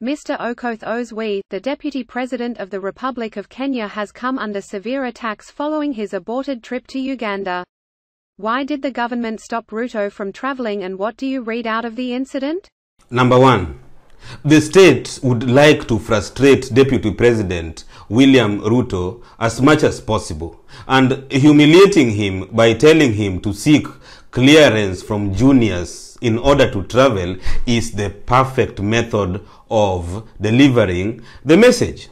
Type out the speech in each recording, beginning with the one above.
Mr. Okoth Ozwi, the Deputy President of the Republic of Kenya, has come under severe attacks following his aborted trip to Uganda. Why did the government stop Ruto from travelling, and what do you read out of the incident? Number 1. The state would like to frustrate Deputy President William Ruto as much as possible, and humiliating him by telling him to seek clearance from juniors in order to travel is the perfect method of delivering the message.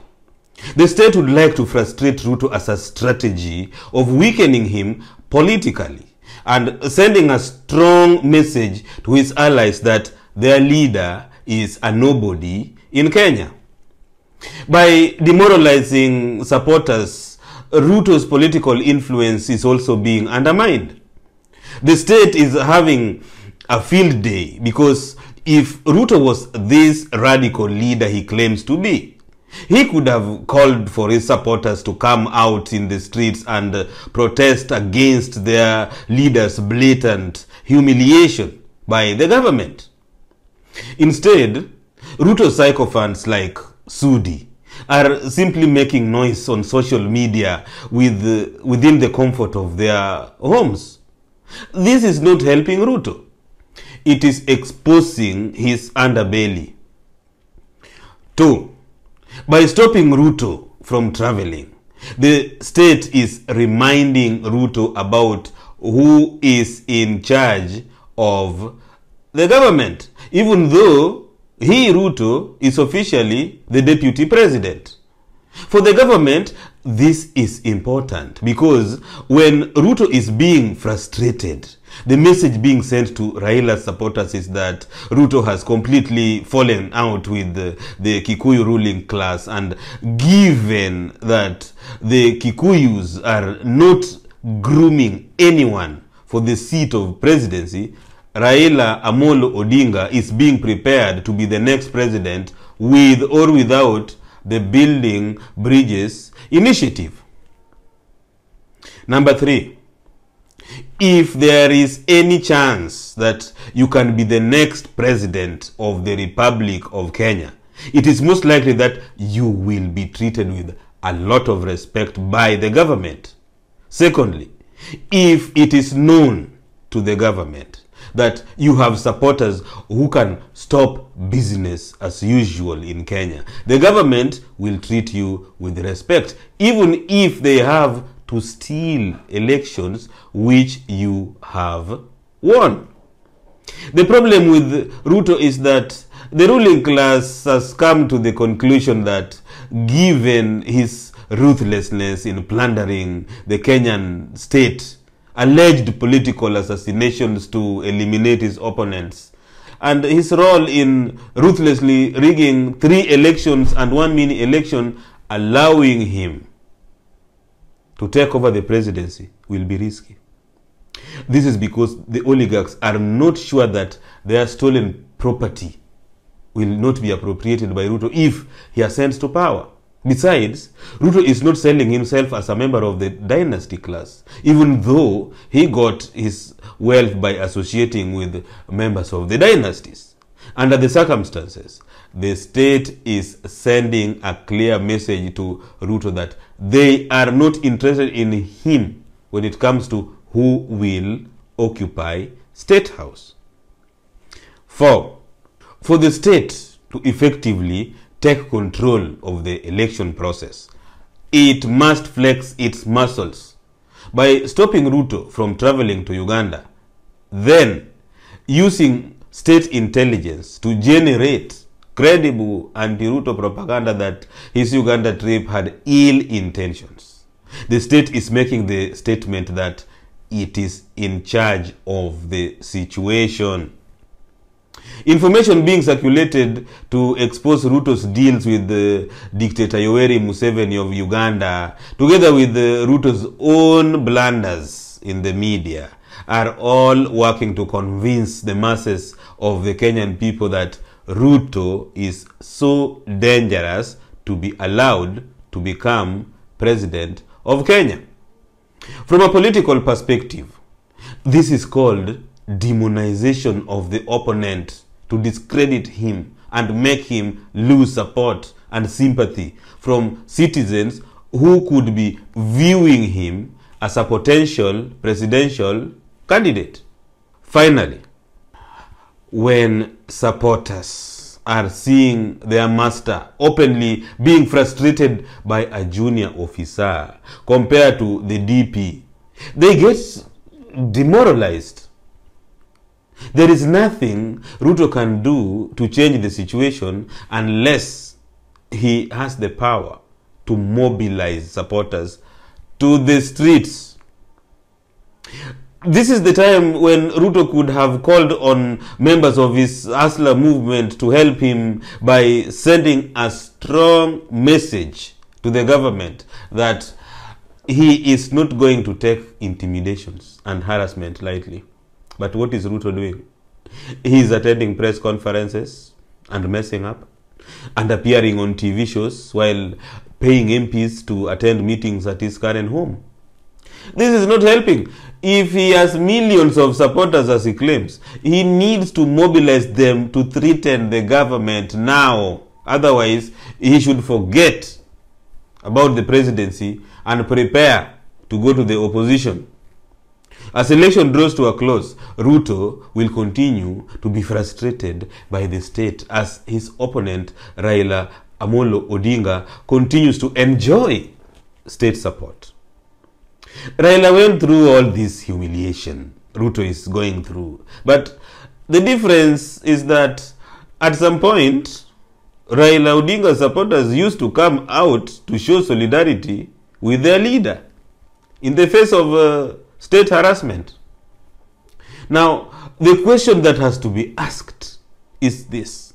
The state would like to frustrate Ruto as a strategy of weakening him politically and sending a strong message to his allies that their leader is a nobody in Kenya. By demoralizing supporters, Ruto's political influence is also being undermined. The state is having a field day because if Ruto was this radical leader he claims to be, he could have called for his supporters to come out in the streets and protest against their leader's blatant humiliation by the government. Instead, Ruto sycophants like Sudi are simply making noise on social media within the comfort of their homes. This is not helping Ruto. It is exposing his underbelly. 2. By stopping Ruto from traveling, the state is reminding Ruto about who is in charge of the government, even though he, Ruto, is officially the deputy president. For the government, this is important because when Ruto is being frustrated, the message being sent to Raila's supporters is that Ruto has completely fallen out with the Kikuyu ruling class, and given that the Kikuyus are not grooming anyone for the seat of presidency, Raila Amolo Odinga is being prepared to be the next president with or without the Building Bridges initiative. Number 3. If there is any chance that you can be the next president of the Republic of Kenya, it is most likely that you will be treated with a lot of respect by the government. Secondly, if it is known to the government that you have supporters who can stop business as usual in Kenya, the government will treat you with respect, even if they have to steal elections which you have won. The problem with Ruto is that the ruling class has come to the conclusion that given his ruthlessness in plundering the Kenyan state, alleged political assassinations to eliminate his opponents, and his role in ruthlessly rigging 3 elections and 1 mini election, allowing him to take over the presidency will be risky. This is because the oligarchs are not sure that their stolen property will not be appropriated by Ruto if he ascends to power. Besides, Ruto is not selling himself as a member of the dynasty class, even though he got his wealth by associating with members of the dynasties. Under the circumstances, the state is sending a clear message to Ruto that they are not interested in him when it comes to who will occupy State House. 4. For the state to effectively take control of the election process, it must flex its muscles by stopping Ruto from traveling to Uganda, then using state intelligence to generate credible anti-Ruto propaganda that his Uganda trip had ill intentions. The state is making the statement that it is in charge of the situation. Information being circulated to expose Ruto's deals with the dictator Yoweri Museveni of Uganda, together with Ruto's own blunders in the media, are all working to convince the masses of the Kenyan people that Ruto is so dangerous to be allowed to become president of Kenya. From a political perspective, this is called demonization of the opponent to discredit him and make him lose support and sympathy from citizens who could be viewing him as a potential presidential candidate. Finally, when supporters are seeing their master openly being frustrated by a junior officer compared to the DP, they get demoralized. There is nothing Ruto can do to change the situation unless he has the power to mobilize supporters to the streets. This is the time when Ruto could have called on members of his Hustler movement to help him by sending a strong message to the government that he is not going to take intimidations and harassment lightly. But what is Ruto doing? He is attending press conferences and messing up and appearing on TV shows while paying MPs to attend meetings at his current home. This is not helping. If he has millions of supporters as he claims, he needs to mobilize them to threaten the government now. Otherwise, he should forget about the presidency and prepare to go to the opposition. As election draws to a close, Ruto will continue to be frustrated by the state as his opponent Raila Amolo Odinga continues to enjoy state support. Raila went through all this humiliation Ruto is going through. But the difference is that at some point, Raila Odinga supporters used to come out to show solidarity with their leader in the face of state harassment. Now, the question that has to be asked is this: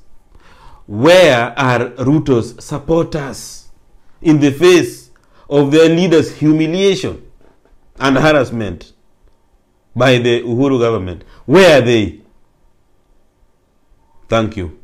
where are Ruto's supporters in the face of their leader's humiliation and harassment by the Uhuru government? Where are they? Thank you.